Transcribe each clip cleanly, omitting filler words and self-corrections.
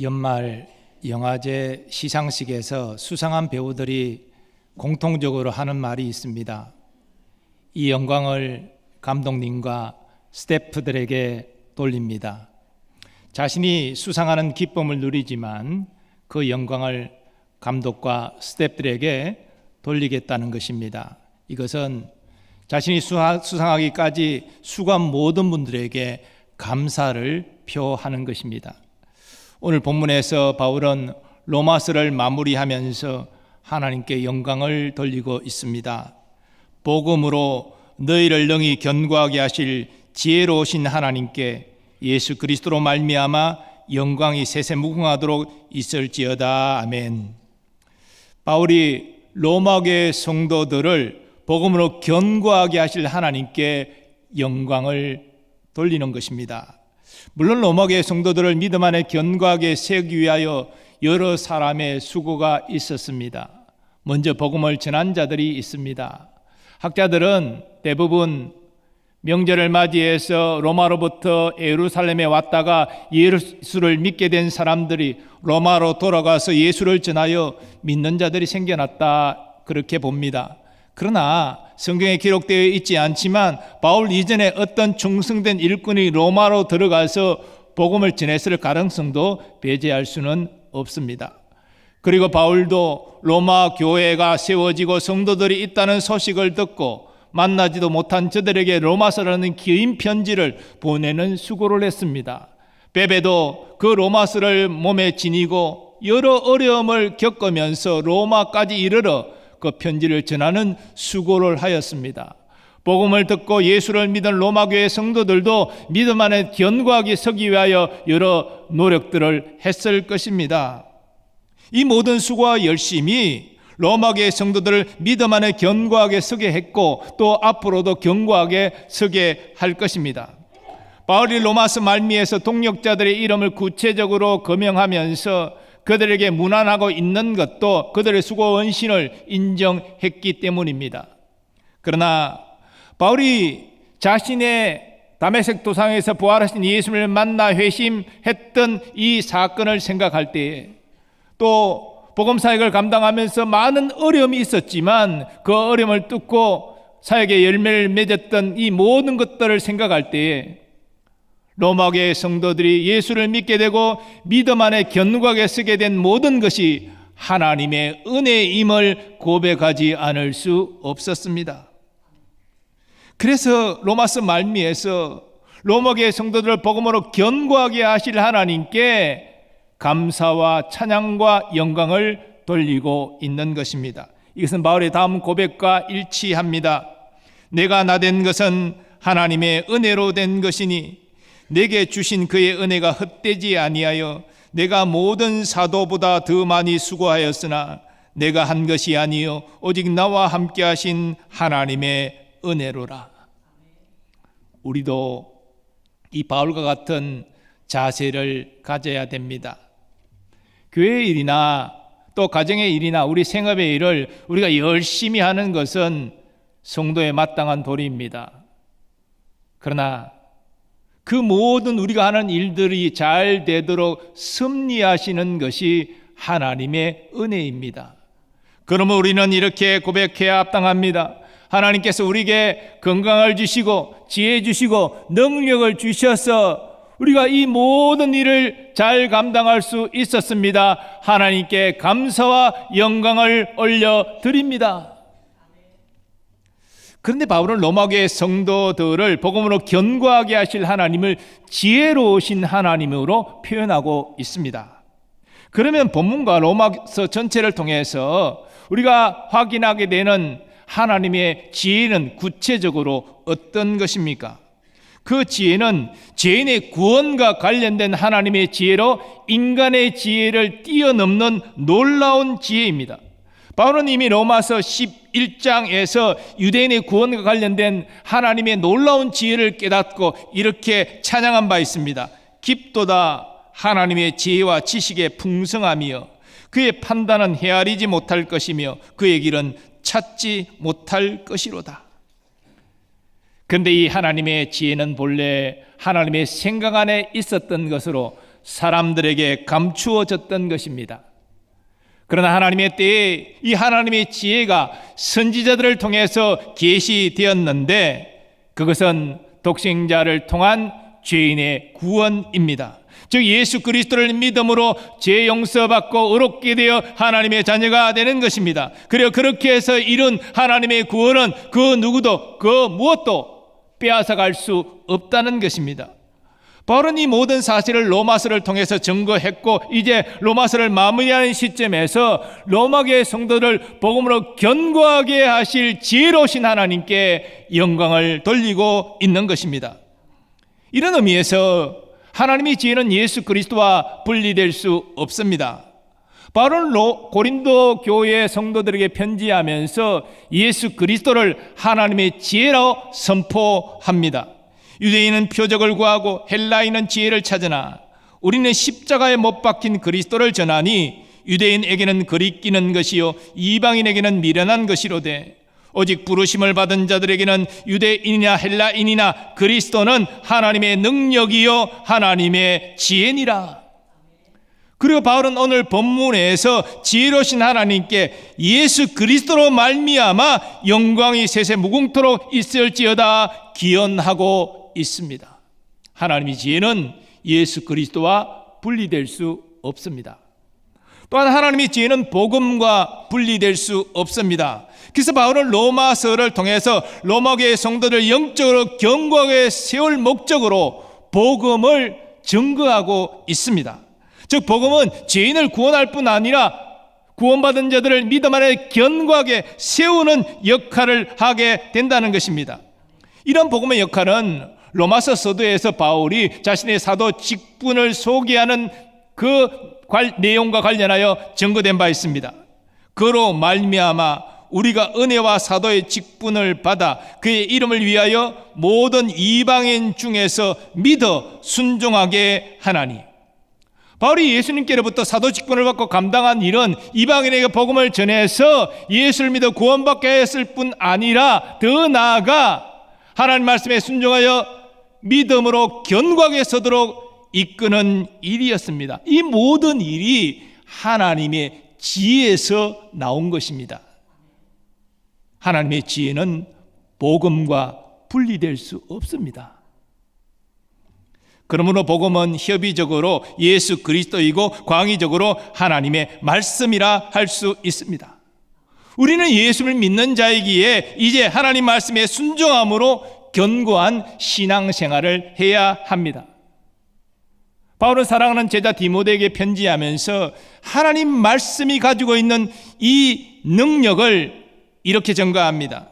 연말 영화제 시상식에서 수상한 배우들이 공통적으로 하는 말이 있습니다. 이 영광을 감독님과 스태프들에게 돌립니다. 자신이 수상하는 기쁨을 누리지만 그 영광을 감독과 스태프들에게 돌리겠다는 것입니다. 이것은 자신이 수상하기까지 수고한 모든 분들에게 감사를 표하는 것입니다. 오늘 본문에서 바울은 로마서를 마무리하면서 하나님께 영광을 돌리고 있습니다. 복음으로 너희를 능히 견고하게 하실 지혜로우신 하나님께 예수 그리스도로 말미암아 영광이 세세무궁하도록 있을지어다. 아멘. 바울이 로마교회 성도들을 복음으로 견고하게 하실 하나님께 영광을 돌리는 것입니다. 물론 로마교회 성도들을 믿음 안에 견고하게 세우기 위하여 여러 사람의 수고가 있었습니다. 먼저 복음을 전한 자들이 있습니다. 학자들은 대부분 명절을 맞이해서 로마로부터 예루살렘에 왔다가 예수를 믿게 된 사람들이 로마로 돌아가서 예수를 전하여 믿는 자들이 생겨났다, 그렇게 봅니다. 그러나 성경에 기록되어 있지 않지만 바울 이전에 어떤 충성된 일꾼이 로마로 들어가서 복음을 전했을 가능성도 배제할 수는 없습니다. 그리고 바울도 로마 교회가 세워지고 성도들이 있다는 소식을 듣고 만나지도 못한 저들에게 로마서라는 긴 편지를 보내는 수고를 했습니다. 베베도 그 로마서를 몸에 지니고 여러 어려움을 겪으면서 로마까지 이르러 그 편지를 전하는 수고를 하였습니다. 복음을 듣고 예수를 믿은 로마교회 성도들도 믿음 안에 견고하게 서기 위하여 여러 노력들을 했을 것입니다. 이 모든 수고와 열심이 로마교회 성도들을 믿음 안에 견고하게 서게 했고 또 앞으로도 견고하게 서게 할 것입니다. 바울이 로마서 말미에서 동역자들의 이름을 구체적으로 거명하면서 그들에게 무난하고 있는 것도 그들의 수고와 헌신을 인정했기 때문입니다. 그러나 바울이 자신의 다메섹 도상에서 부활하신 예수를 만나 회심했던 이 사건을 생각할 때에 또 복음 사역을 감당하면서 많은 어려움이 있었지만 그 어려움을 뚫고 사역의 열매를 맺었던 이 모든 것들을 생각할 때에 로마교회 성도들이 예수를 믿게 되고 믿음 안에 견고하게 서게 된 모든 것이 하나님의 은혜임을 고백하지 않을 수 없었습니다. 그래서 로마서 말미에서 로마교회 성도들을 복음으로 견고하게 하실 하나님께 감사와 찬양과 영광을 돌리고 있는 것입니다. 이것은 바울의 다음 고백과 일치합니다. 내가 나된 것은 하나님의 은혜로 된 것이니 내게 주신 그의 은혜가 헛되지 아니하여 내가 모든 사도보다 더 많이 수고하였으나 내가 한 것이 아니요 오직 나와 함께 하신 하나님의 은혜로라. 우리도 이 바울과 같은 자세를 가져야 됩니다. 교회의 일이나 또 가정의 일이나 우리 생업의 일을 우리가 열심히 하는 것은 성도의 마땅한 도리입니다. 그러나 그 모든 우리가 하는 일들이 잘 되도록 섭리하시는 것이 하나님의 은혜입니다. 그러면 우리는 이렇게 고백해야 합당합니다. 하나님께서 우리에게 건강을 주시고 지혜 주시고 능력을 주셔서 우리가 이 모든 일을 잘 감당할 수 있었습니다. 하나님께 감사와 영광을 올려드립니다. 그런데 바울은 로마교회 성도들을 복음으로 견고하게 하실 하나님을 지혜로우신 하나님으로 표현하고 있습니다. 그러면 본문과 로마서 전체를 통해서 우리가 확인하게 되는 하나님의 지혜는 구체적으로 어떤 것입니까? 그 지혜는 죄인의 구원과 관련된 하나님의 지혜로 인간의 지혜를 뛰어넘는 놀라운 지혜입니다. 바울은 이미 로마서 11장에서 유대인의 구원과 관련된 하나님의 놀라운 지혜를 깨닫고 이렇게 찬양한 바 있습니다. 깊도다 하나님의 지혜와 지식의 풍성함이여 그의 판단은 헤아리지 못할 것이며 그의 길은 찾지 못할 것이로다. 그런데 이 하나님의 지혜는 본래 하나님의 생각 안에 있었던 것으로 사람들에게 감추어졌던 것입니다. 그러나 하나님의 때에 이 하나님의 지혜가 선지자들을 통해서 계시되었는데 그것은 독생자를 통한 죄인의 구원입니다. 즉 예수 그리스도를 믿음으로 죄 용서받고 의롭게 되어 하나님의 자녀가 되는 것입니다. 그리고 그렇게 해서 이룬 하나님의 구원은 그 누구도 그 무엇도 빼앗아갈 수 없다는 것입니다. 바울은 이 모든 사실을 로마서를 통해서 증거했고 이제 로마서를 마무리하는 시점에서 로마교회 성도들 복음으로 견고하게 하실 지혜로우신 하나님께 영광을 돌리고 있는 것입니다. 이런 의미에서 하나님의 지혜는 예수 그리스도와 분리될 수 없습니다. 바울은 고린도 교회 성도들에게 편지하면서 예수 그리스도를 하나님의 지혜로 선포합니다. 유대인은 표적을 구하고 헬라인은 지혜를 찾으나 우리는 십자가에 못 박힌 그리스도를 전하니 유대인에게는 거리끼는 것이요 이방인에게는 미련한 것이로되 오직 부르심을 받은 자들에게는 유대인이나 헬라인이나 그리스도는 하나님의 능력이요 하나님의 지혜니라. 그리고 바울은 오늘 본문에서 지혜로우신 하나님께 예수 그리스도로 말미암아 영광이 세세 무궁토록 있을지어다 기언하고 있습니다. 하나님의 지혜는 예수 그리스도와 분리될 수 없습니다. 또한 하나님의 지혜는 복음과 분리될 수 없습니다. 그래서 바울은 로마서를 통해서 로마교회 성도들 영적으로 견고하게 세울 목적으로 복음을 증거하고 있습니다. 즉 복음은 죄인을 구원할 뿐 아니라 구원받은 자들을 믿음 안에 견고하게 세우는 역할을 하게 된다는 것입니다. 이런 복음의 역할은 로마서 서두에서 바울이 자신의 사도 직분을 소개하는 그 내용과 관련하여 증거된 바 있습니다. 그로 말미암아 우리가 은혜와 사도의 직분을 받아 그의 이름을 위하여 모든 이방인 중에서 믿어 순종하게 하나니. 바울이 예수님께로부터 사도 직분을 받고 감당한 일은 이방인에게 복음을 전해서 예수를 믿어 구원받게 했을 뿐 아니라 더 나아가 하나님 말씀에 순종하여 믿음으로 견고하게 서도록 이끄는 일이었습니다. 이 모든 일이 하나님의 지혜에서 나온 것입니다. 하나님의 지혜는 복음과 분리될 수 없습니다. 그러므로 복음은 협의적으로 예수 그리스도이고 광의적으로 하나님의 말씀이라 할 수 있습니다. 우리는 예수를 믿는 자이기에 이제 하나님 말씀에 순종함으로 견고한 신앙생활을 해야 합니다. 바울은 사랑하는 제자 디모데에게 편지하면서 하나님 말씀이 가지고 있는 이 능력을 이렇게 전가합니다.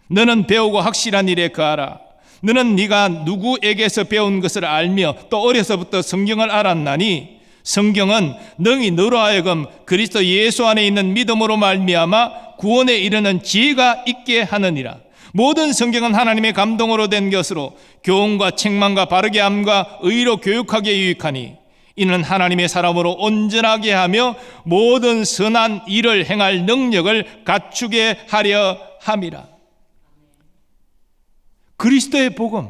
너는 배우고 확실한 일에 거하라. 너는 네가 누구에게서 배운 것을 알며 또 어려서부터 성경을 알았나니 성경은 능히 너로 하여금 그리스도 예수 안에 있는 믿음으로 말미암아 구원에 이르는 지혜가 있게 하느니라. 모든 성경은 하나님의 감동으로 된 것으로 교훈과 책망과 바르게 함과 의로 교육하기에 유익하니 이는 하나님의 사람으로 온전하게 하며 모든 선한 일을 행할 능력을 갖추게 하려 함이라. 그리스도의 복음,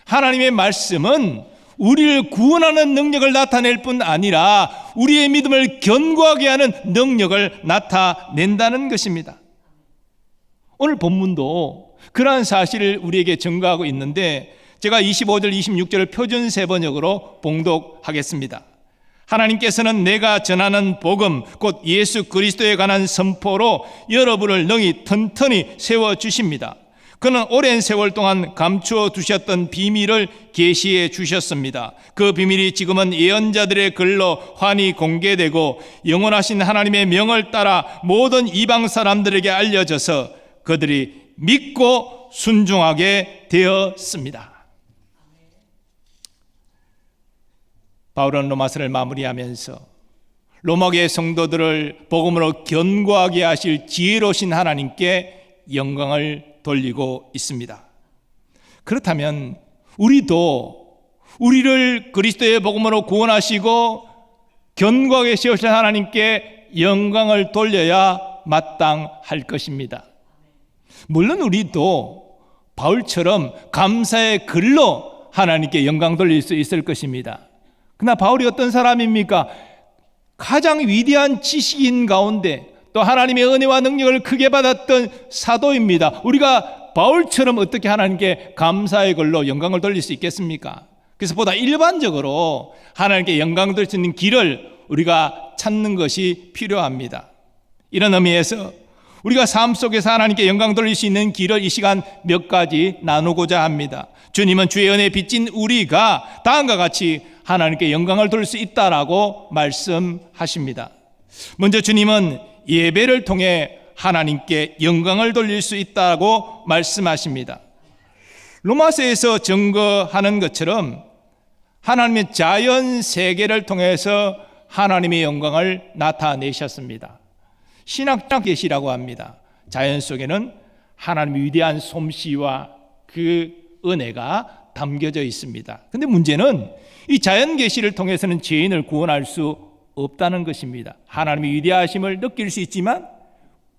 하나님의 말씀은 우리를 구원하는 능력을 나타낼 뿐 아니라 우리의 믿음을 견고하게 하는 능력을 나타낸다는 것입니다. 오늘 본문도 그러한 사실을 우리에게 증거하고 있는데 제가 25절 26절을 표준 세번역으로 봉독하겠습니다. 하나님께서는 내가 전하는 복음 곧 예수 그리스도에 관한 선포로 여러분을 능히 튼튼히 세워주십니다. 그는 오랜 세월 동안 감추어 두셨던 비밀을 계시해 주셨습니다. 그 비밀이 지금은 예언자들의 글로 환히 공개되고 영원하신 하나님의 명을 따라 모든 이방 사람들에게 알려져서 그들이 믿고 순종하게 되었습니다. 바울은 로마서를 마무리하면서 로마교회 성도들을 복음으로 견고하게 하실 지혜로우신 하나님께 영광을 돌리고 있습니다. 그렇다면 우리도 우리를 그리스도의 복음으로 구원하시고 견고하게 세우신 하나님께 영광을 돌려야 마땅할 것입니다. 물론 우리도 바울처럼 감사의 글로 하나님께 영광 돌릴 수 있을 것입니다. 그러나 바울이 어떤 사람입니까? 가장 위대한 지식인 가운데 또 하나님의 은혜와 능력을 크게 받았던 사도입니다. 우리가 바울처럼 어떻게 하나님께 감사의 걸로 영광을 돌릴 수 있겠습니까? 그래서 보다 일반적으로 하나님께 영광 돌릴 수 있는 길을 우리가 찾는 것이 필요합니다. 이런 의미에서 우리가 삶 속에서 하나님께 영광 돌릴 수 있는 길을 이 시간 몇 가지 나누고자 합니다. 주님은 주의 은혜에 빚진 우리가 다음과 같이 하나님께 영광을 돌릴 수 있다라고 말씀하십니다. 먼저 주님은 예배를 통해 하나님께 영광을 돌릴 수 있다고 말씀하십니다. 로마서에서 증거하는 것처럼 하나님의 자연 세계를 통해서 하나님의 영광을 나타내셨습니다. 신학적 계시라고 합니다. 자연 속에는 하나님의 위대한 솜씨와 그 은혜가 담겨져 있습니다. 그런데 문제는 이 자연 계시를 통해서는 죄인을 구원할 수 없다는 것입니다. 하나님의 위대하심을 느낄 수 있지만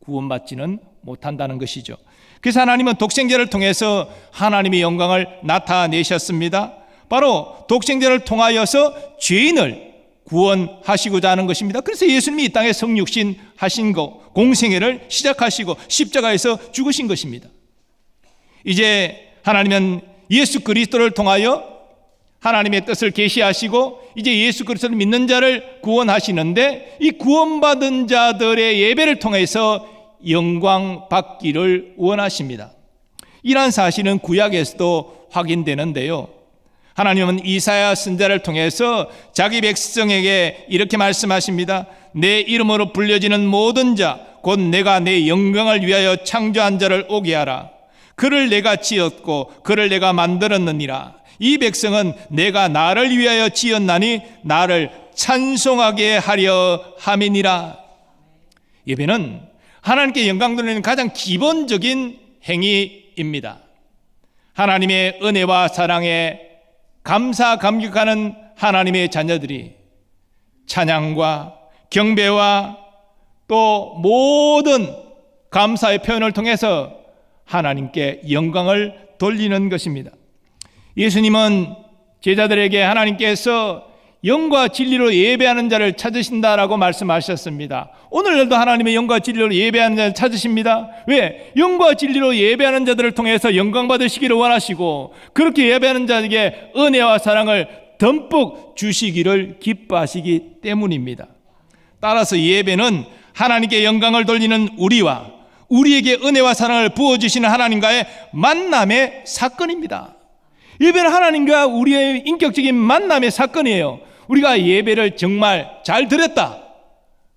구원받지는 못한다는 것이죠. 그래서 하나님은 독생자를 통해서 하나님의 영광을 나타내셨습니다. 바로 독생자를 통하여서 죄인을 구원하시고자 하는 것입니다. 그래서 예수님이 이 땅에 성육신 하신 거, 공생애를 시작하시고 십자가에서 죽으신 것입니다. 이제 하나님은 예수 그리스도를 통하여 하나님의 뜻을 계시하시고 이제 예수 그리스도를 믿는 자를 구원하시는데 이 구원받은 자들의 예배를 통해서 영광 받기를 원하십니다. 이러한 사실은 구약에서도 확인되는데요. 하나님은 이사야 선지자를 통해서 자기 백성에게 이렇게 말씀하십니다. 내 이름으로 불려지는 모든 자, 곧 내가 내 영광을 위하여 창조한 자를 오게 하라. 그를 내가 지었고 그를 내가 만들었느니라. 이 백성은 내가 나를 위하여 지었나니 나를 찬송하게 하려 함이니라. 예배는 하나님께 영광 돌리는 가장 기본적인 행위입니다. 하나님의 은혜와 사랑에 감사 감격하는 하나님의 자녀들이 찬양과 경배와 또 모든 감사의 표현을 통해서 하나님께 영광을 돌리는 것입니다. 예수님은 제자들에게 하나님께서 영과 진리로 예배하는 자를 찾으신다라고 말씀하셨습니다. 오늘날도 하나님의 영과 진리로 예배하는 자를 찾으십니다. 왜? 영과 진리로 예배하는 자들을 통해서 영광 받으시기를 원하시고 그렇게 예배하는 자에게 은혜와 사랑을 듬뿍 주시기를 기뻐하시기 때문입니다. 따라서 예배는 하나님께 영광을 돌리는 우리와 우리에게 은혜와 사랑을 부어주시는 하나님과의 만남의 사건입니다. 예배는 하나님과 우리의 인격적인 만남의 사건이에요. 우리가 예배를 정말 잘 드렸다.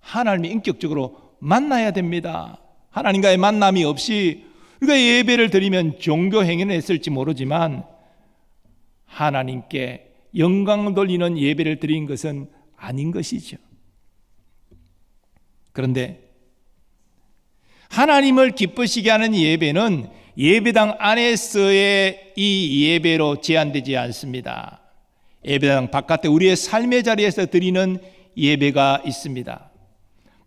하나님이 인격적으로 만나야 됩니다. 하나님과의 만남이 없이 우리가 예배를 드리면 종교 행위는 했을지 모르지만 하나님께 영광을 돌리는 예배를 드린 것은 아닌 것이죠. 그런데 하나님을 기쁘시게 하는 예배는 예배당 안에서의 이 예배로 제한되지 않습니다. 예배당 바깥에 우리의 삶의 자리에서 드리는 예배가 있습니다.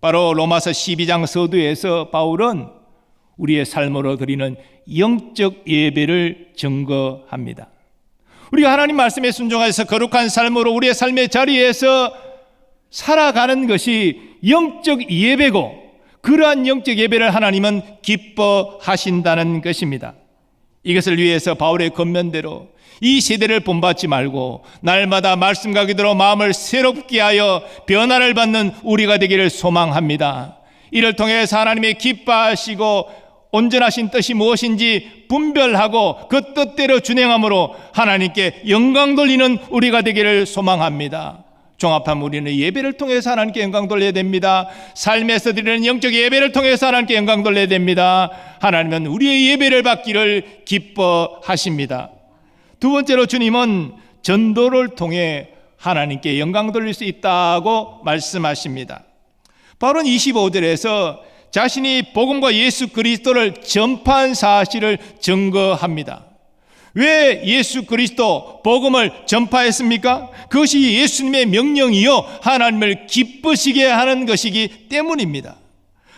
바로 로마서 12장 서두에서 바울은 우리의 삶으로 드리는 영적 예배를 증거합니다. 우리가 하나님 말씀에 순종해서 거룩한 삶으로 우리의 삶의 자리에서 살아가는 것이 영적 예배고 그러한 영적 예배를 하나님은 기뻐하신다는 것입니다. 이것을 위해서 바울의 권면대로 이 세대를 본받지 말고 날마다 말씀과 기도로 마음을 새롭게 하여 변화를 받는 우리가 되기를 소망합니다. 이를 통해서 하나님의 기뻐하시고 온전하신 뜻이 무엇인지 분별하고 그 뜻대로 준행함으로 하나님께 영광 돌리는 우리가 되기를 소망합니다. 종합하면 우리는 예배를 통해서 하나님께 영광 돌려야 됩니다. 삶에서 드리는 영적 예배를 통해서 하나님께 영광 돌려야 됩니다. 하나님은 우리의 예배를 받기를 기뻐하십니다. 두 번째로 주님은 전도를 통해 하나님께 영광 돌릴 수 있다고 말씀하십니다. 바울은 25절에서 자신이 복음과 예수 그리스도를 전파한 사실을 증거합니다. 왜 예수 그리스도 복음을 전파했습니까? 그것이 예수님의 명령이요 하나님을 기쁘시게 하는 것이기 때문입니다.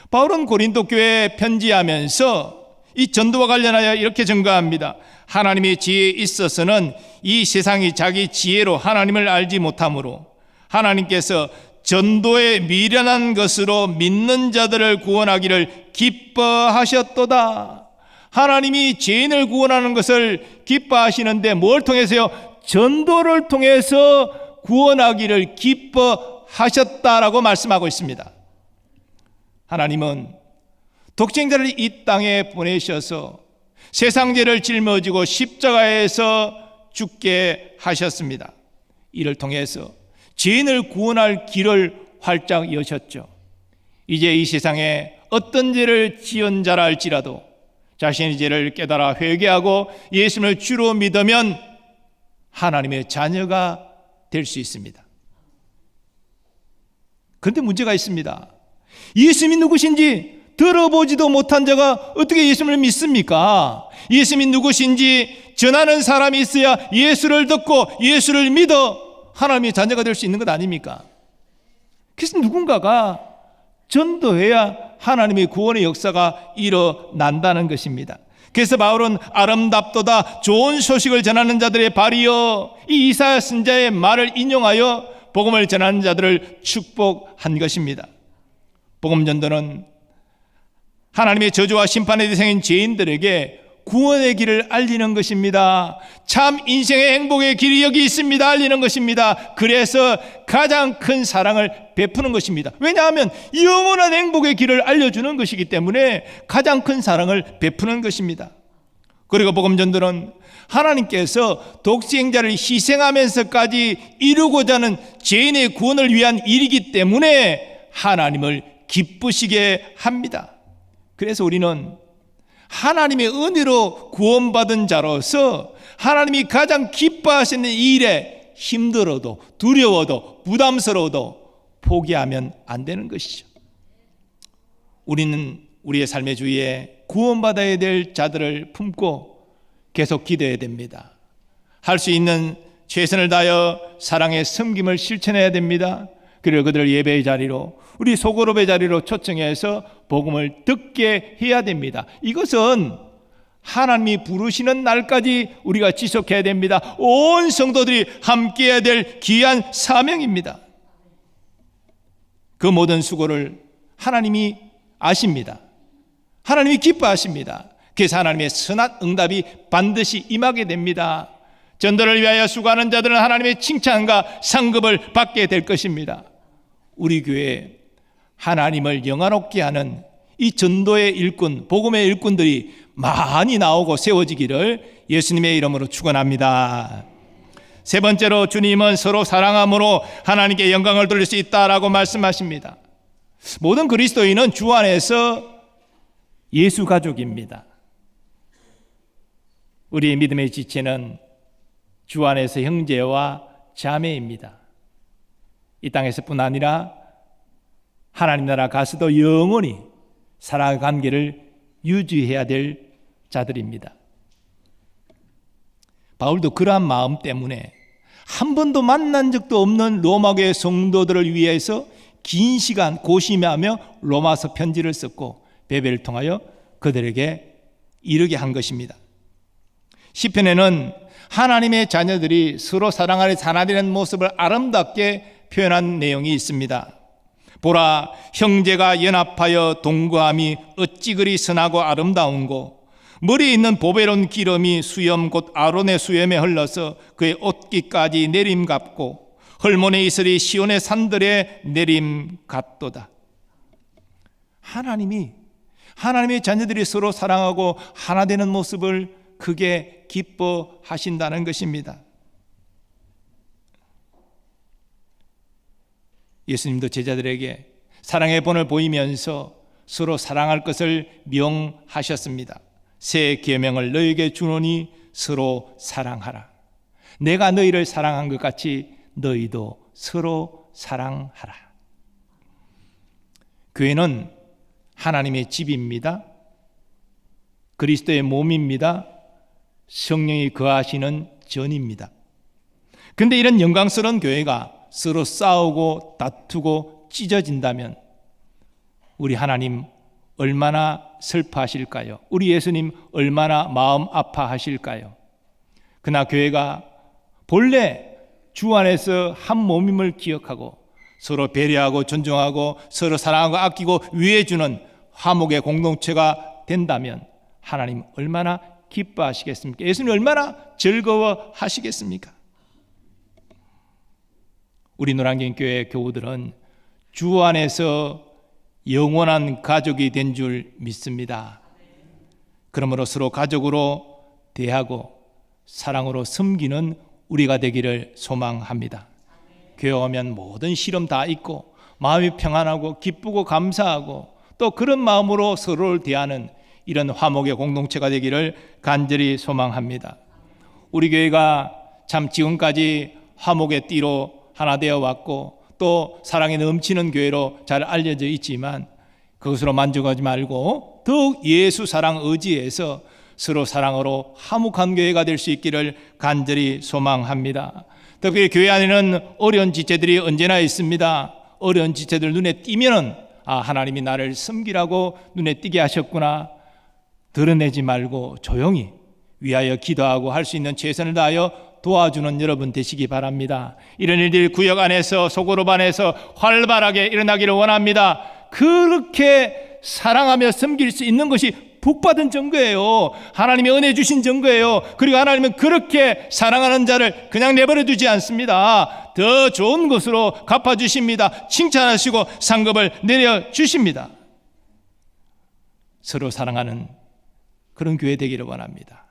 바울은 고린도 교회에 편지하면서 이 전도와 관련하여 이렇게 증거합니다. 하나님의 지혜에 있어서는 이 세상이 자기 지혜로 하나님을 알지 못하므로 하나님께서 전도에 미련한 것으로 믿는 자들을 구원하기를 기뻐하셨도다. 하나님이 죄인을 구원하는 것을 기뻐하시는데 뭘 통해서요? 전도를 통해서 구원하기를 기뻐하셨다라고 말씀하고 있습니다. 하나님은 독생자를 이 땅에 보내셔서 세상 죄를 짊어지고 십자가에서 죽게 하셨습니다. 이를 통해서 죄인을 구원할 길을 활짝 여셨죠. 이제 이 세상에 어떤 죄를 지은 자라 할지라도 자신의 죄를 깨달아 회개하고 예수님을 주로 믿으면 하나님의 자녀가 될 수 있습니다. 그런데 문제가 있습니다. 예수님이 누구신지 들어보지도 못한 자가 어떻게 예수님을 믿습니까? 예수님이 누구신지 전하는 사람이 있어야 예수를 듣고 예수를 믿어 하나님의 자녀가 될 수 있는 것 아닙니까? 그래서 누군가가 전도해야 하나님의 구원의 역사가 일어난다는 것입니다. 그래서 바울은 아름답도다 좋은 소식을 전하는 자들의 발이여, 이 이사야 선지자의 말을 인용하여 복음을 전하는 자들을 축복한 것입니다. 복음 전도는 하나님의 저주와 심판의 대상인 죄인들에게 구원의 길을 알리는 것입니다. 참 인생의 행복의 길이 여기 있습니다 알리는 것입니다. 그래서 가장 큰 사랑을 베푸는 것입니다. 왜냐하면 영원한 행복의 길을 알려주는 것이기 때문에 가장 큰 사랑을 베푸는 것입니다. 그리고 복음 전도는 하나님께서 독생자를 희생하면서까지 이루고자 하는 죄인의 구원을 위한 일이기 때문에 하나님을 기쁘시게 합니다. 그래서 우리는 하나님의 은혜로 구원받은 자로서 하나님이 가장 기뻐하시는 이 일에 힘들어도 두려워도 부담스러워도 포기하면 안 되는 것이죠. 우리는 우리의 삶의 주위에 구원받아야 될 자들을 품고 계속 기도해야 됩니다. 할 수 있는 최선을 다하여 사랑의 섬김을 실천해야 됩니다. 그리고 그들을 예배의 자리로, 우리 소그룹의 자리로 초청해서 복음을 듣게 해야 됩니다. 이것은 하나님이 부르시는 날까지 우리가 지속해야 됩니다. 온 성도들이 함께해야 될 귀한 사명입니다. 그 모든 수고를 하나님이 아십니다. 하나님이 기뻐하십니다. 그래서 하나님의 선한 응답이 반드시 임하게 됩니다. 전도를 위하여 수고하는 자들은 하나님의 칭찬과 상급을 받게 될 것입니다. 우리 교회에 하나님을 영화롭게 하는 이 전도의 일꾼, 복음의 일꾼들이 많이 나오고 세워지기를 예수님의 이름으로 축원합니다. 세 번째로 주님은 서로 사랑함으로 하나님께 영광을 돌릴 수 있다라고 말씀하십니다. 모든 그리스도인은 주 안에서 예수 가족입니다. 우리의 믿음의 지체는 주 안에서 형제와 자매입니다. 이 땅에서뿐 아니라 하나님 나라 가서도 영원히 사랑의 관계를 유지해야 될 자들입니다. 바울도 그러한 마음 때문에 한 번도 만난 적도 없는 로마교회 성도들을 위해서 긴 시간 고심하며 로마서 편지를 썼고 베베를 통하여 그들에게 이르게 한 것입니다. 시편에는 하나님의 자녀들이 서로 사랑 안에 하나 되는 모습을 아름답게 표현한 내용이 있습니다. 보라, 형제가 연합하여 동거함이 어찌 그리 선하고 아름다운고, 머리에 있는 보배로운 기름이 수염 곧 아론의 수염에 흘러서 그의 옷깃까지 내림 같고 헐몬의 이슬이 시온의 산들에 내림 같도다. 하나님의 자녀들이 서로 사랑하고 하나 되는 모습을 크게 기뻐하신다는 것입니다. 예수님도 제자들에게 사랑의 본을 보이면서 서로 사랑할 것을 명하셨습니다. 새 계명을 너희에게 주노니 서로 사랑하라. 내가 너희를 사랑한 것 같이 너희도 서로 사랑하라. 교회는 하나님의 집입니다. 그리스도의 몸입니다. 성령이 거하시는 전입니다. 그런데 이런 영광스러운 교회가 서로 싸우고 다투고 찢어진다면 우리 하나님 얼마나 슬퍼하실까요? 우리 예수님 얼마나 마음 아파하실까요? 그러나 교회가 본래 주 안에서 한 몸임을 기억하고 서로 배려하고 존중하고 서로 사랑하고 아끼고 위해주는 화목의 공동체가 된다면 하나님 얼마나 기뻐하시겠습니까? 예수님 얼마나 즐거워하시겠습니까? 우리 노량진교회 교우들은 주 안에서 영원한 가족이 된 줄 믿습니다. 그러므로 서로 가족으로 대하고 사랑으로 섬기는 우리가 되기를 소망합니다. 교회 오면 모든 시름 다 잊고 마음이 평안하고 기쁘고 감사하고 또 그런 마음으로 서로를 대하는 이런 화목의 공동체가 되기를 간절히 소망합니다. 우리 교회가 참 지금까지 화목의 띠로 하나 되어 왔고 또 사랑이 넘치는 교회로 잘 알려져 있지만 그것으로 만족하지 말고 더욱 예수 사랑 의지해서 서로 사랑으로 화목한 교회가 될 수 있기를 간절히 소망합니다. 특히 교회 안에는 어려운 지체들이 언제나 있습니다. 어려운 지체들 눈에 띄면 하나님이 나를 섬기라고 눈에 띄게 하셨구나. 드러내지 말고 조용히 위하여 기도하고 할 수 있는 최선을 다하여 도와주는 여러분 되시기 바랍니다. 이런 일들 구역 안에서 소그룹 안에서 활발하게 일어나기를 원합니다. 그렇게 사랑하며 섬길 수 있는 것이 복받은 증거예요. 하나님이 은혜 주신 증거예요. 그리고 하나님은 그렇게 사랑하는 자를 그냥 내버려 두지 않습니다. 더 좋은 것으로 갚아주십니다. 칭찬하시고 상급을 내려주십니다. 서로 사랑하는 그런 교회 되기를 원합니다.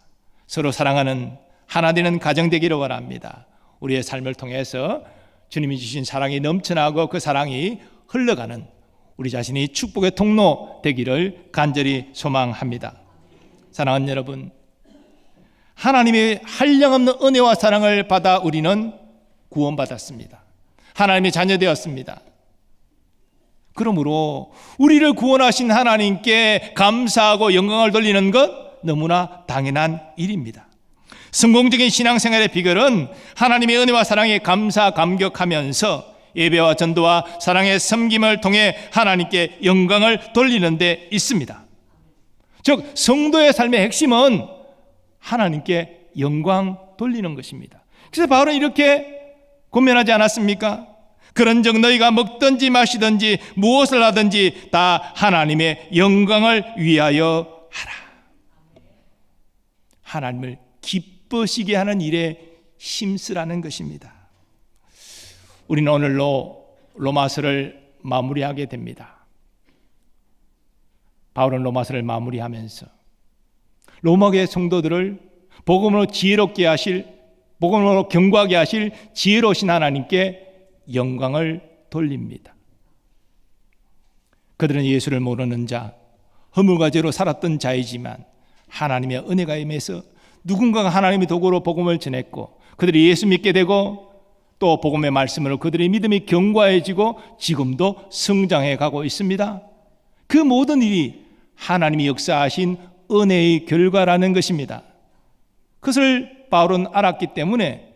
서로 사랑하는 하나 되는 가정 되기를 원합니다. 우리의 삶을 통해서 주님이 주신 사랑이 넘쳐나고 그 사랑이 흘러가는 우리 자신이 축복의 통로 되기를 간절히 소망합니다. 사랑하는 여러분, 하나님의 한량없는 은혜와 사랑을 받아 우리는 구원받았습니다. 하나님의 자녀 되었습니다. 그러므로 우리를 구원하신 하나님께 감사하고 영광을 돌리는 것 너무나 당연한 일입니다. 성공적인 신앙생활의 비결은 하나님의 은혜와 사랑에 감사 감격하면서 예배와 전도와 사랑의 섬김을 통해 하나님께 영광을 돌리는 데 있습니다. 즉 성도의 삶의 핵심은 하나님께 영광 돌리는 것입니다. 그래서 바울은 이렇게 권면하지 않았습니까? 그런즉 너희가 먹든지 마시든지 무엇을 하든지 다 하나님의 영광을 위하여 하라. 하나님을 기쁘시게 하는 일에 힘쓰라는 것입니다. 우리는 오늘로 로마서를 마무리하게 됩니다. 바울은 로마서를 마무리하면서 로마교회 성도들을 복음으로 지혜롭게 하실, 복음으로 견고하게 하실 지혜로우신 하나님께 영광을 돌립니다. 그들은 예수를 모르는 자, 허물과 죄로 살았던 자이지만 하나님의 은혜가 임해서 누군가가 하나님의 도구로 복음을 전했고 그들이 예수 믿게 되고 또 복음의 말씀으로 그들의 믿음이 견고해지고 지금도 성장해 가고 있습니다. 그 모든 일이 하나님이 역사하신 은혜의 결과라는 것입니다. 그것을 바울은 알았기 때문에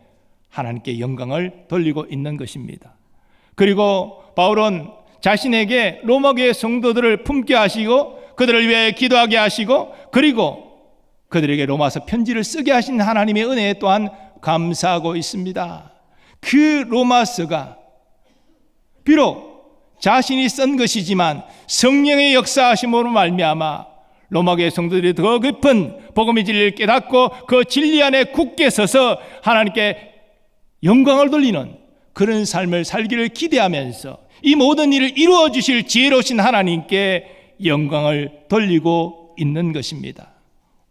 하나님께 영광을 돌리고 있는 것입니다. 그리고 바울은 자신에게 로마교회 성도들을 품게 하시고 그들을 위해 기도하게 하시고 그리고 그들에게 로마서 편지를 쓰게 하신 하나님의 은혜에 또한 감사하고 있습니다. 그 로마서가 비록 자신이 쓴 것이지만 성령의 역사하심으로 말미암아 로마교회 성도들이 더 깊은 복음의 진리를 깨닫고 그 진리 안에 굳게 서서 하나님께 영광을 돌리는 그런 삶을 살기를 기대하면서 이 모든 일을 이루어 주실 지혜로우신 하나님께 영광을 돌리고 있는 것입니다.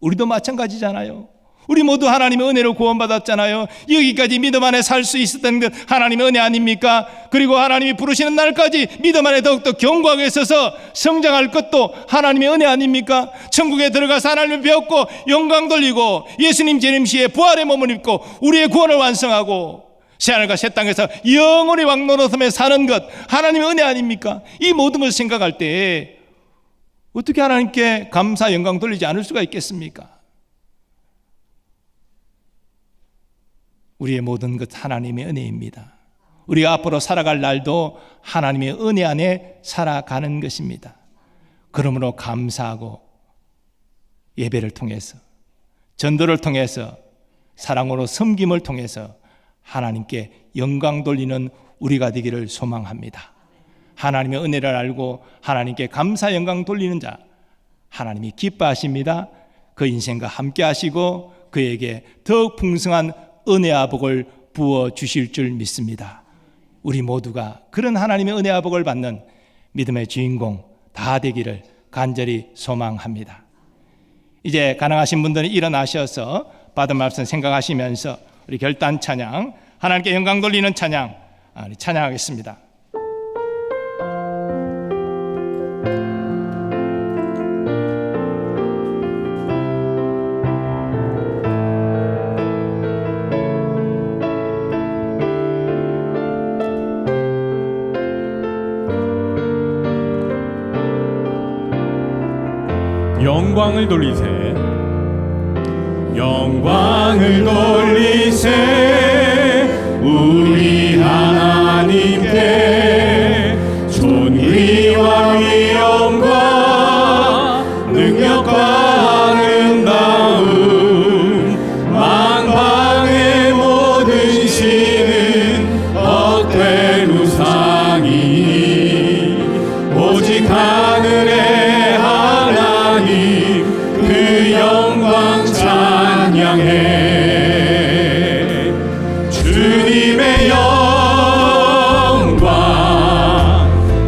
우리도 마찬가지잖아요. 우리 모두 하나님의 은혜로 구원받았잖아요. 여기까지 믿음 안에 살 수 있었던 것 하나님의 은혜 아닙니까? 그리고 하나님이 부르시는 날까지 믿음 안에 더욱더 견고하게 서서 성장할 것도 하나님의 은혜 아닙니까? 천국에 들어가서 하나님을 배웠고 영광 돌리고 예수님 재림시에 부활의 몸을 입고 우리의 구원을 완성하고 새하늘과 새 땅에서 영원히 왕노릇하며 사는 것 하나님의 은혜 아닙니까? 이 모든 것을 생각할 때 어떻게 하나님께 감사 영광 돌리지 않을 수가 있겠습니까? 우리의 모든 것 하나님의 은혜입니다. 우리가 앞으로 살아갈 날도 하나님의 은혜 안에 살아가는 것입니다. 그러므로 감사하고 예배를 통해서, 전도를 통해서, 사랑으로 섬김을 통해서 하나님께 영광 돌리는 우리가 되기를 소망합니다. 하나님의 은혜를 알고 하나님께 감사 영광 돌리는 자, 하나님이 기뻐하십니다. 그 인생과 함께 하시고 그에게 더욱 풍성한 은혜와 복을 부어주실 줄 믿습니다. 우리 모두가 그런 하나님의 은혜와 복을 받는 믿음의 주인공 다 되기를 간절히 소망합니다. 이제 가능하신 분들은 일어나셔서 받은 말씀 생각하시면서 우리 결단 찬양, 하나님께 영광 돌리는 찬양 찬양하겠습니다. 영광을 돌리세, 영광을 돌리세, 우리 하나님께 존귀와 위엄과 능력과 아름다움, 만방의 모든 신은 헛된 우상이니 오직 하늘의 하나님 그 영광 찬양해. 주님의 영광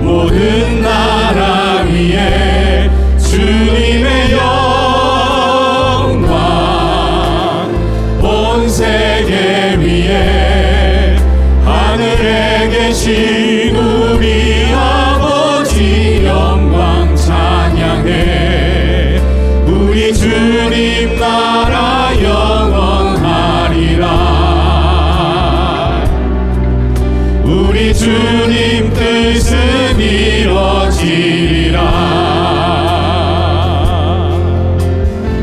모든 나라 위에, 주님의 영광 온 세계 위에, 하늘에 계신 우리 아버지 영광 찬양해. 우리 주님 나라 영원하리라. 우리 주님 뜻은 이루어지리라.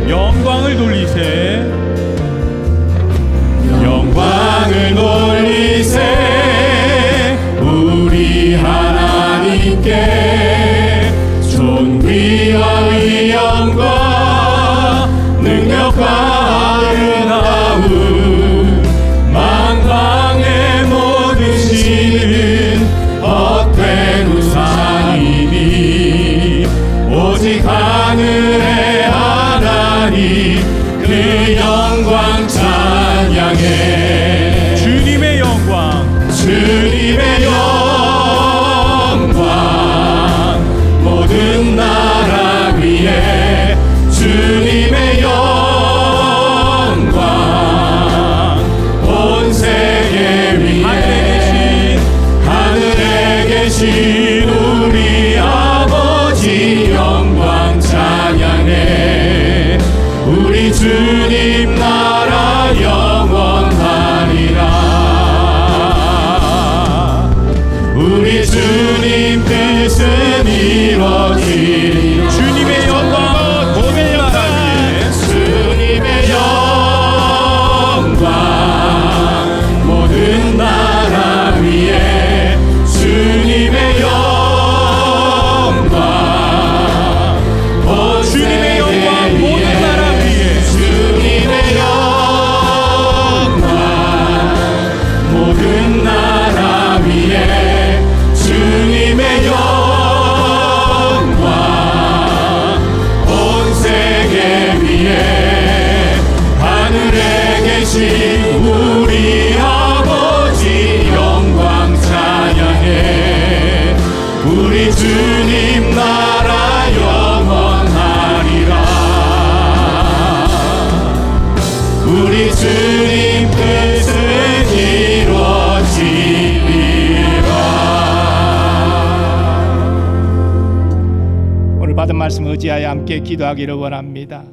영광을 돌리세, 영광을 돌리세, 우리 하나님께 존귀와 위엄과 능력과 아름다움, 만방의 모든 신은 헛된 우상이니 오직 하늘의 하나님 그 영광 찬양해. 주님의 영광, 주님의 영광 모든 나라 위에, 주님의 영광 온 세계 위에, 하늘에 계신 우리 아버지 영광 찬양해. 우리 주님 나라 영원하리라. 우리 주님 뜻은 이루어지리라. 주님의 영광 모든 나라 위에, 주님의 영광 모든 나라 위에, 주님의 영광 온 주님의 영광 모든 나라 위에, 주님의 영광 모든 나라 위에, 주님의 영광 온 세계 위에, 하늘에 계신 우리 아버지 영광 찬양해. 우리 주님 나라 영원하리라. 우리 주님 뜻은 이루어지리라. 오늘 받은 말씀 의지하여 함께 기도하기를 원합니다.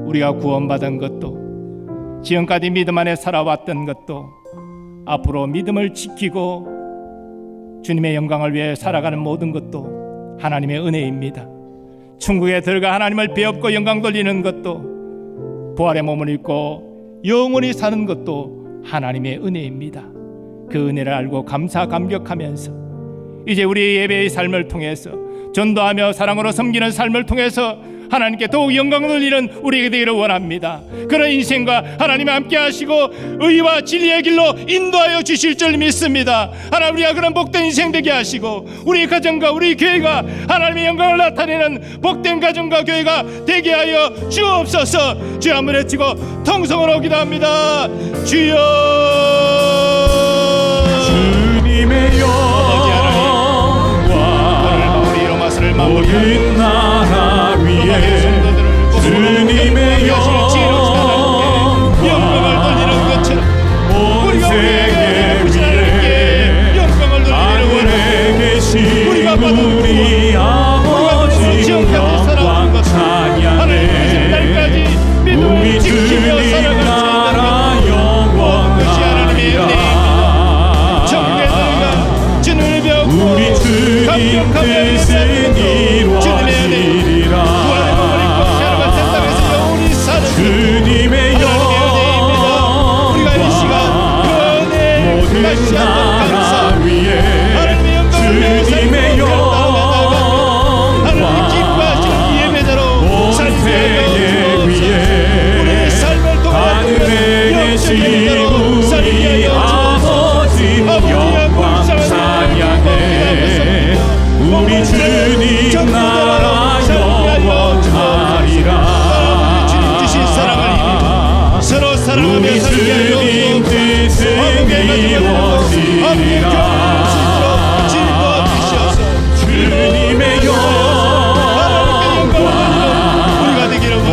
우리가 구원받은 것도, 지금까지 믿음 안에 살아왔던 것도, 앞으로 믿음을 지키고 주님의 영광을 위해 살아가는 모든 것도 하나님의 은혜입니다. 천국에 들어가 하나님을 배웁고 영광 돌리는 것도, 부활의 몸을 입고 영원히 사는 것도 하나님의 은혜입니다. 그 은혜를 알고 감사 감격하면서 이제 우리 예배의 삶을 통해서 전도하며 사랑으로 섬기는 삶을 통해서 하나님께 더욱 영광을 돌리는 우리에게 되기를 원합니다. 그런 인생과 하나님이 함께 하시고 의와 진리의 길로 인도하여 주실 줄 믿습니다. 하나님, 우리가 그런 복된 인생 되게 하시고 우리 가정과 우리 교회가 하나님의 영광을 나타내는 복된 가정과 교회가 되게 하여 주옵소서. 주여 한번 외치고 통성으로 기도합니다. 주여, 주님의 영광 모든 나라 위에 주님의 영광을 돌리는 것처럼 온 세계 위에 하늘에 계신 우리 아버지 영광 찬양해. 우리 주님 나라 영원하리라. 우리 주님 뜻은 이루어지리라. 주님의 영광 모든 나라 위에 주님의 영광 온 세계 위에 하늘에 계신 우리 아버지 영광 찬양해. 우리 주님 나라 영원하리라. 서로 사랑하며 우리 주님 뜻은 이루어지리라. 주님의 영광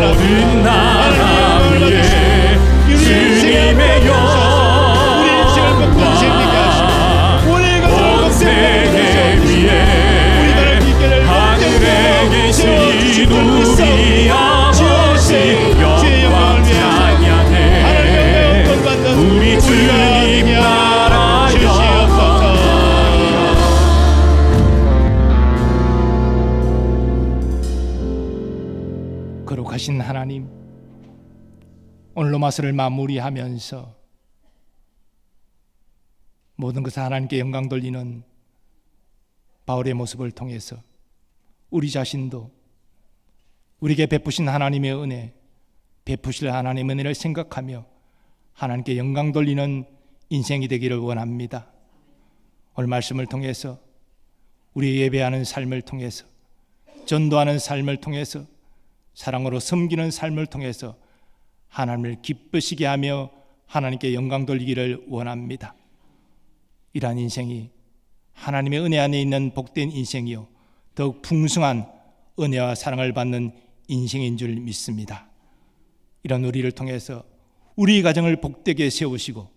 모든 나라 위에 주님의 영광 온 세계 위에 하늘에 계신 우리 아버지 영광 찬양해. 우리 주님 나라 영원하리라. 거룩하신 하나님, 오늘 로마서를 마무리하면서 모든 것을 하나님께 영광 돌리는 바울의 모습을 통해서 우리 자신도 우리에게 베푸신 하나님의 은혜, 베푸실 하나님의 은혜를 생각하며 하나님께 영광 돌리는 인생이 되기를 원합니다. 오늘 말씀을 통해서 우리 예배하는 삶을 통해서 전도하는 삶을 통해서 사랑으로 섬기는 삶을 통해서 하나님을 기쁘시게 하며 하나님께 영광 돌리기를 원합니다. 이러한 인생이 하나님의 은혜 안에 있는 복된 인생이요 더욱 풍성한 은혜와 사랑을 받는 인생인 줄 믿습니다. 이런 우리를 통해서 우리 가정을 복되게 세우시고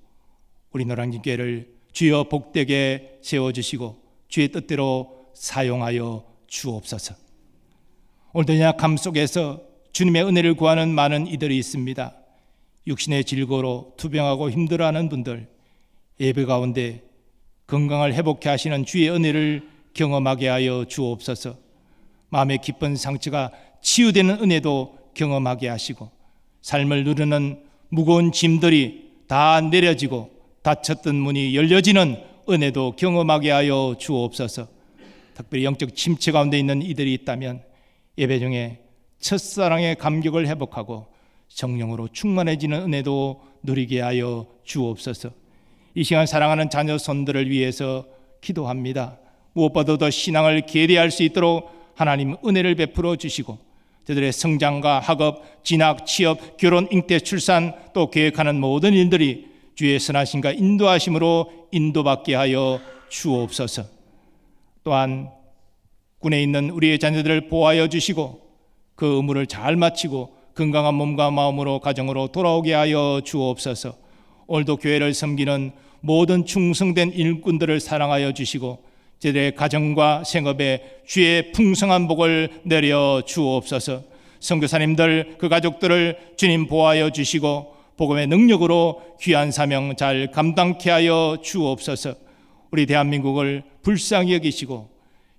우리 노량진교회를 주여 복되게 세워주시고 주의 뜻대로 사용하여 주옵소서. 오늘도 약함 속에서 주님의 은혜를 구하는 많은 이들이 있습니다. 육신의 질고로 투병하고 힘들어하는 분들, 예배 가운데 건강을 회복해 하시는 주의 은혜를 경험하게 하여 주옵소서. 마음의 깊은 상처가 치유되는 은혜도 경험하게 하시고 삶을 누르는 무거운 짐들이 다 내려지고 닫혔던 문이 열려지는 은혜도 경험하게 하여 주옵소서. 특별히 영적 침체 가운데 있는 이들이 있다면 예배 중에 첫사랑의 감격을 회복하고 성령으로 충만해지는 은혜도 누리게 하여 주옵소서. 이 시간 사랑하는 자녀 손들을 위해서 기도합니다. 무엇보다도 신앙을 계대할 수 있도록 하나님 은혜를 베풀어 주시고 저들의 성장과 학업, 진학, 취업, 결혼, 잉태, 출산 또 계획하는 모든 일들이 주의 선하심과 인도하심으로 인도받게 하여 주옵소서. 또한 군에 있는 우리의 자녀들을 보호하여 주시고 그 의무를 잘 마치고 건강한 몸과 마음으로 가정으로 돌아오게 하여 주옵소서. 오늘도 교회를 섬기는 모든 충성된 일꾼들을 사랑하여 주시고 저들의 가정과 생업에 주의 풍성한 복을 내려 주옵소서. 선교사님들 그 가족들을 주님 보호하여 주시고 복음의 능력으로 귀한 사명 잘 감당케 하여 주옵소서. 우리 대한민국을 불쌍히 여기시고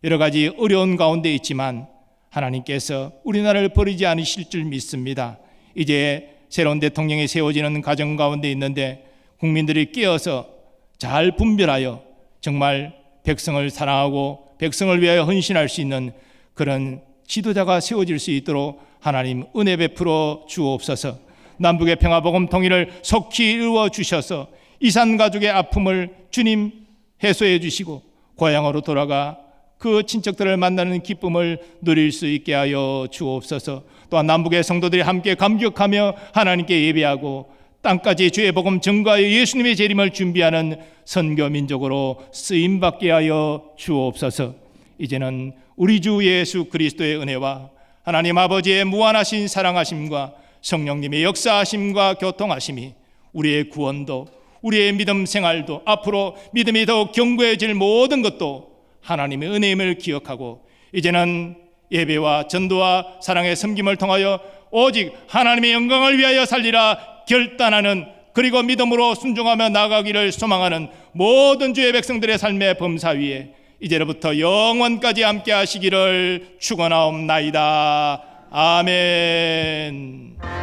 여러 가지 어려운 가운데 있지만 하나님께서 우리나라를 버리지 않으실 줄 믿습니다. 이제 새로운 대통령이 세워지는 과정 가운데 있는데 국민들이 깨어서 잘 분별하여 정말 백성을 사랑하고 백성을 위하여 헌신할 수 있는 그런 지도자가 세워질 수 있도록 하나님 은혜 베풀어 주옵소서. 남북의 평화복음 통일을 속히 이루어 주셔서 이산 가족의 아픔을 주님 해소해 주시고 고향으로 돌아가 그 친척들을 만나는 기쁨을 누릴 수 있게 하여 주옵소서. 또한 남북의 성도들이 함께 감격하며 하나님께 예배하고 땅까지 주의 복음 증거하여 예수님의 재림을 준비하는 선교 민족으로 쓰임받게 하여 주옵소서. 이제는 우리 주 예수 그리스도의 은혜와 하나님 아버지의 무한하신 사랑하심과 성령님의 역사하심과 교통하심이 우리의 구원도 우리의 믿음 생활도 앞으로 믿음이 더욱 견고해질 모든 것도 하나님의 은혜임을 기억하고 이제는 예배와 전도와 사랑의 섬김을 통하여 오직 하나님의 영광을 위하여 살리라 결단하는, 그리고 믿음으로 순종하며 나아가기를 소망하는 모든 주의 백성들의 삶의 범사 위에 이제로부터 영원까지 함께 하시기를 축원하옵나이다. 아멘.